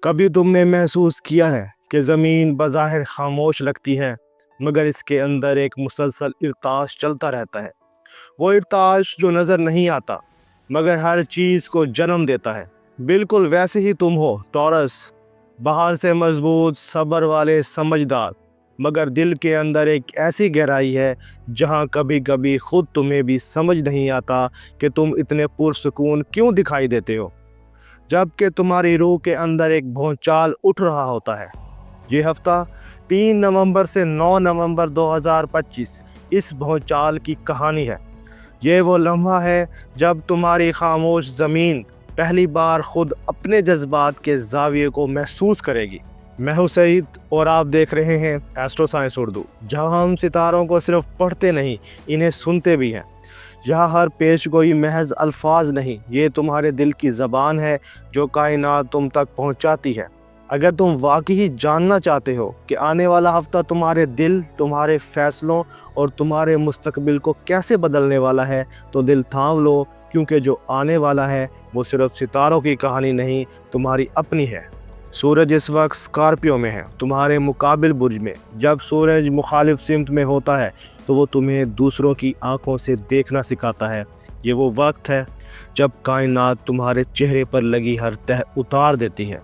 کبھی تم نے محسوس کیا ہے کہ زمین بظاہر خاموش لگتی ہے مگر اس کے اندر ایک مسلسل ارتعاش چلتا رہتا ہے۔ وہ ارتعاش جو نظر نہیں آتا مگر ہر چیز کو جنم دیتا ہے۔ بالکل ویسے ہی تم ہو ٹورس، باہر سے مضبوط، صبر والے، سمجھدار، مگر دل کے اندر ایک ایسی گہرائی ہے جہاں کبھی کبھی خود تمہیں بھی سمجھ نہیں آتا کہ تم اتنے پرسکون کیوں دکھائی دیتے ہو، جبکہ تمہاری روح کے اندر ایک بھونچال اٹھ رہا ہوتا ہے۔ یہ ہفتہ 3 نومبر سے 9 نومبر 2025 اس بھونچال کی کہانی ہے۔ یہ وہ لمحہ ہے جب تمہاری خاموش زمین پہلی بار خود اپنے جذبات کے زاویے کو محسوس کرے گی۔ میں ہوں سعید اور آپ دیکھ رہے ہیں ایسٹرو سائنس اردو، جہاں ہم ستاروں کو صرف پڑھتے نہیں، انہیں سنتے بھی ہیں۔ یہاں ہر پیش گوئی محض الفاظ نہیں، یہ تمہارے دل کی زبان ہے جو کائنات تم تک پہنچاتی ہے۔ اگر تم واقعی جاننا چاہتے ہو کہ آنے والا ہفتہ تمہارے دل، تمہارے فیصلوں اور تمہارے مستقبل کو کیسے بدلنے والا ہے، تو دل تھام لو، کیونکہ جو آنے والا ہے وہ صرف ستاروں کی کہانی نہیں، تمہاری اپنی ہے۔ سورج اس وقت اسکارپیو میں ہے، تمہارے مقابل برج میں۔ جب سورج مخالف سمت میں ہوتا ہے تو وہ تمہیں دوسروں کی آنکھوں سے دیکھنا سکھاتا ہے۔ یہ وہ وقت ہے جب کائنات تمہارے چہرے پر لگی ہر تہ اتار دیتی ہے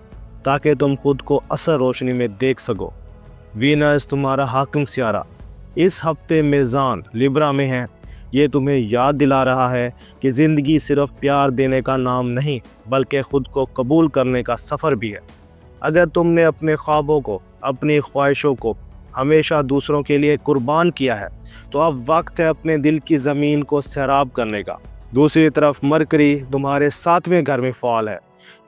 تاکہ تم خود کو اصل روشنی میں دیکھ سکو۔ وینس تمہارا حاکم سیارہ اس ہفتے میزان لیبرا میں ہے۔ یہ تمہیں یاد دلا رہا ہے کہ زندگی صرف پیار دینے کا نام نہیں بلکہ خود کو قبول کرنے کا سفر بھی ہے۔ اگر تم نے اپنے خوابوں کو، اپنی خواہشوں کو ہمیشہ دوسروں کے لیے قربان کیا ہے تو اب وقت ہے اپنے دل کی زمین کو سیراب کرنے کا۔ دوسری طرف مرکری تمہارے 7ویں گھر میں فعال ہے۔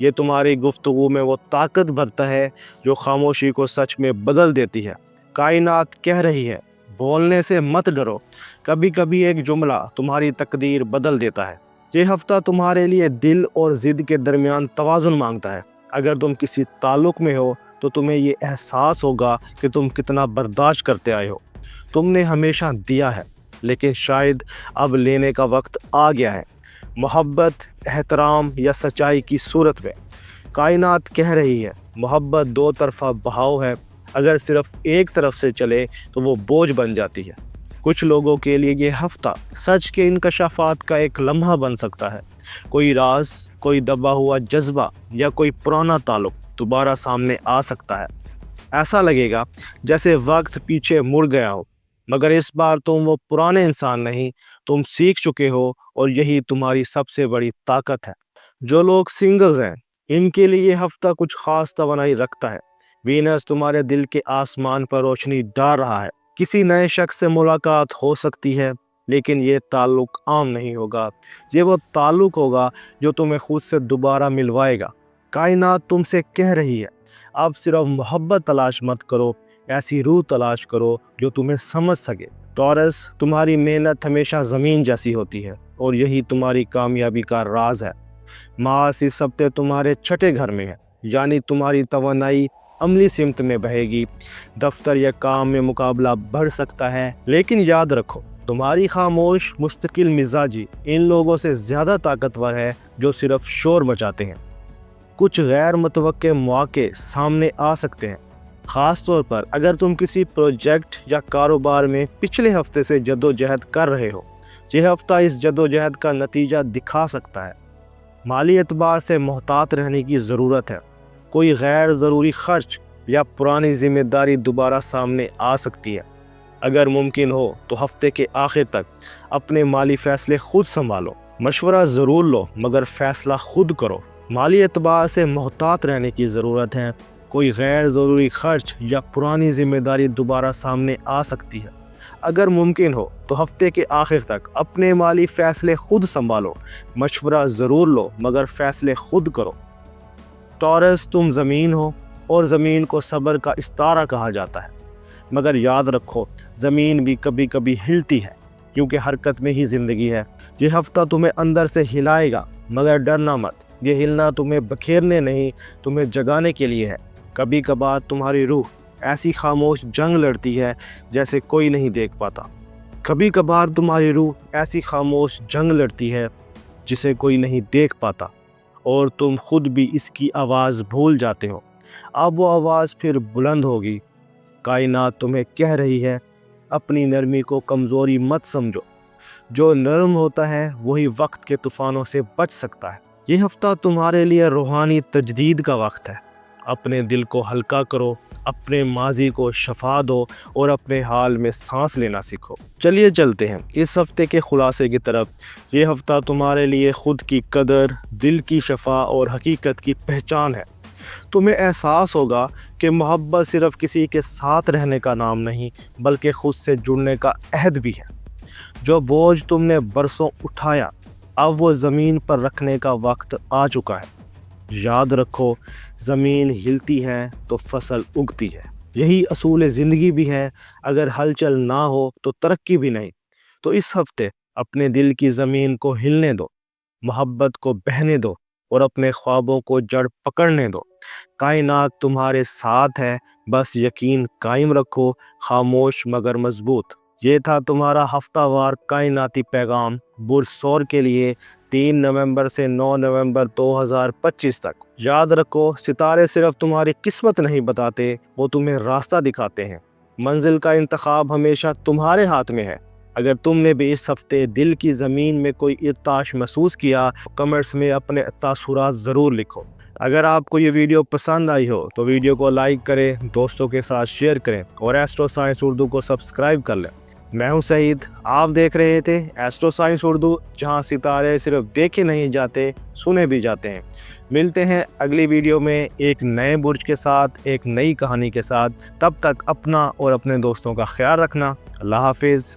یہ تمہاری گفتگو میں وہ طاقت بھرتا ہے جو خاموشی کو سچ میں بدل دیتی ہے۔ کائنات کہہ رہی ہے، بولنے سے مت ڈرو، کبھی کبھی ایک جملہ تمہاری تقدیر بدل دیتا ہے۔ یہ ہفتہ تمہارے لیے دل اور ضد کے درمیان توازن مانگتا ہے۔ اگر تم کسی تعلق میں ہو تو تمہیں یہ احساس ہوگا کہ تم کتنا برداشت کرتے آئے ہو۔ تم نے ہمیشہ دیا ہے لیکن شاید اب لینے کا وقت آ گیا ہے، محبت، احترام یا سچائی کی صورت میں۔ کائنات کہہ رہی ہے، محبت 2 طرفہ بہاؤ ہے، اگر صرف ایک طرف سے چلے تو وہ بوجھ بن جاتی ہے۔ کچھ لوگوں کے لیے یہ ہفتہ سچ کے انکشافات کا ایک لمحہ بن سکتا ہے۔ کوئی راز، کوئی دبا ہوا جذبہ یا کوئی پرانا تعلق دوبارہ سامنے آ سکتا ہے۔ ایسا لگے گا جیسے وقت پیچھے مڑ گیا ہو، مگر اس بار تم وہ پرانے انسان نہیں، تم سیکھ چکے ہو، اور یہی تمہاری سب سے بڑی طاقت ہے۔ جو لوگ سنگلز ہیں ان کے لیے یہ ہفتہ کچھ خاص توانائی رکھتا ہے۔ وینس تمہارے دل کے آسمان پر روشنی ڈال رہا ہے۔ کسی نئے شخص سے ملاقات ہو سکتی ہے لیکن یہ تعلق عام نہیں ہوگا، یہ وہ تعلق ہوگا جو تمہیں خود سے دوبارہ ملوائے گا۔ کائنات تم سے کہہ رہی ہے، اب صرف محبت تلاش مت کرو، ایسی روح تلاش کرو جو تمہیں سمجھ سکے۔ ٹورس تمہاری محنت ہمیشہ زمین جیسی ہوتی ہے اور یہی تمہاری کامیابی کا راز ہے۔ مارس اس ہفتے تمہارے 6 گھر میں ہے، یعنی تمہاری توانائی عملی سمت میں بہے گی۔ دفتر یا کام میں مقابلہ بڑھ سکتا ہے، لیکن یاد رکھو تمہاری خاموش مستقل مزاجی ان لوگوں سے زیادہ طاقتور ہے جو صرف شور مچاتے ہیں۔ کچھ غیر متوقع مواقع سامنے آ سکتے ہیں، خاص طور پر اگر تم کسی پروجیکٹ یا کاروبار میں پچھلے ہفتے سے جدوجہد کر رہے ہو۔ یہ ہفتہ اس جدوجہد کا نتیجہ دکھا سکتا ہے۔ مالی اعتبار سے محتاط رہنے کی ضرورت ہے۔ کوئی غیر ضروری خرچ یا پرانی ذمہ داری دوبارہ سامنے آ سکتی ہے۔ اگر ممکن ہو تو ہفتے کے آخر تک اپنے مالی فیصلے خود سنبھالو۔ مشورہ ضرور لو مگر فیصلہ خود کرو۔ مالی اعتبار سے محتاط رہنے کی ضرورت ہے۔ کوئی غیر ضروری خرچ یا پرانی ذمہ داری دوبارہ سامنے آ سکتی ہے۔ اگر ممکن ہو تو ہفتے کے آخر تک اپنے مالی فیصلے خود سنبھالو۔ مشورہ ضرور لو مگر فیصلے خود کرو۔ ٹورس تم زمین ہو اور زمین کو صبر کا استارہ کہا جاتا ہے، مگر یاد رکھو زمین بھی کبھی کبھی ہلتی ہے کیونکہ حرکت میں ہی زندگی ہے۔ یہ ہفتہ تمہیں اندر سے ہلائے گا مگر ڈرنا مت، یہ ہلنا تمہیں بکھیرنے نہیں، تمہیں جگانے کے لیے ہے۔ کبھی کبھار تمہاری روح ایسی خاموش جنگ لڑتی ہے جیسے کوئی نہیں دیکھ پاتا۔ کبھی کبھار تمہاری روح ایسی خاموش جنگ لڑتی ہے جسے کوئی نہیں دیکھ پاتا اور تم خود بھی اس کی آواز بھول جاتے ہو۔ اب وہ آواز پھر بلند ہوگی، کائنات تمہیں کہہ رہی ہے اپنی نرمی کو کمزوری مت سمجھو، جو نرم ہوتا ہے وہی وقت کے طوفانوں سے بچ سکتا ہے۔ یہ ہفتہ تمہارے لیے روحانی تجدید کا وقت ہے۔ اپنے دل کو ہلکا کرو، اپنے ماضی کو شفا دو اور اپنے حال میں سانس لینا سیکھو۔ چلیے چلتے ہیں اس ہفتے کے خلاصے کی طرف۔ یہ ہفتہ تمہارے لیے خود کی قدر، دل کی شفا اور حقیقت کی پہچان ہے۔ تمہیں احساس ہوگا کہ محبت صرف کسی کے ساتھ رہنے کا نام نہیں بلکہ خود سے جڑنے کا عہد بھی ہے۔ جو بوجھ تم نے برسوں اٹھایا، اب وہ زمین پر رکھنے کا وقت آ چکا ہے۔ یاد رکھو، زمین ہلتی ہے تو فصل اگتی ہے۔ یہی اصول زندگی بھی ہے، اگر ہلچل نہ ہو تو ترقی بھی نہیں۔ تو اس ہفتے اپنے دل کی زمین کو ہلنے دو، محبت کو بہنے دو اور اپنے خوابوں کو جڑ پکڑنے دو۔ کائنات تمہارے ساتھ ہے، بس یقین قائم رکھو، خاموش مگر مضبوط۔ یہ تھا تمہارا ہفتہ وار کائناتی پیغام برسور کے لیے 3 نومبر سے 9 نومبر 2025 تک۔ یاد رکھو، ستارے صرف تمہاری قسمت نہیں بتاتے، وہ تمہیں راستہ دکھاتے ہیں۔ منزل کا انتخاب ہمیشہ تمہارے ہاتھ میں ہے۔ اگر تم نے بھی اس ہفتے دل کی زمین میں کوئی ارتعاش محسوس کیا، کمنٹس میں اپنے تاثرات ضرور لکھو۔ اگر آپ کو یہ ویڈیو پسند آئی ہو تو ویڈیو کو لائک کریں، دوستوں کے ساتھ شیئر کریں اور ایسٹرو سائنس اردو کو سبسکرائب کر لیں۔ میں ہوں سعید، آپ دیکھ رہے تھے ایسٹرو سائنس اردو، جہاں ستارے صرف دیکھے نہیں جاتے، سنے بھی جاتے ہیں۔ ملتے ہیں اگلی ویڈیو میں ایک نئے برج کے ساتھ، ایک نئی کہانی کے ساتھ۔ تب تک اپنا اور اپنے دوستوں کا خیال رکھنا۔ اللہ حافظ۔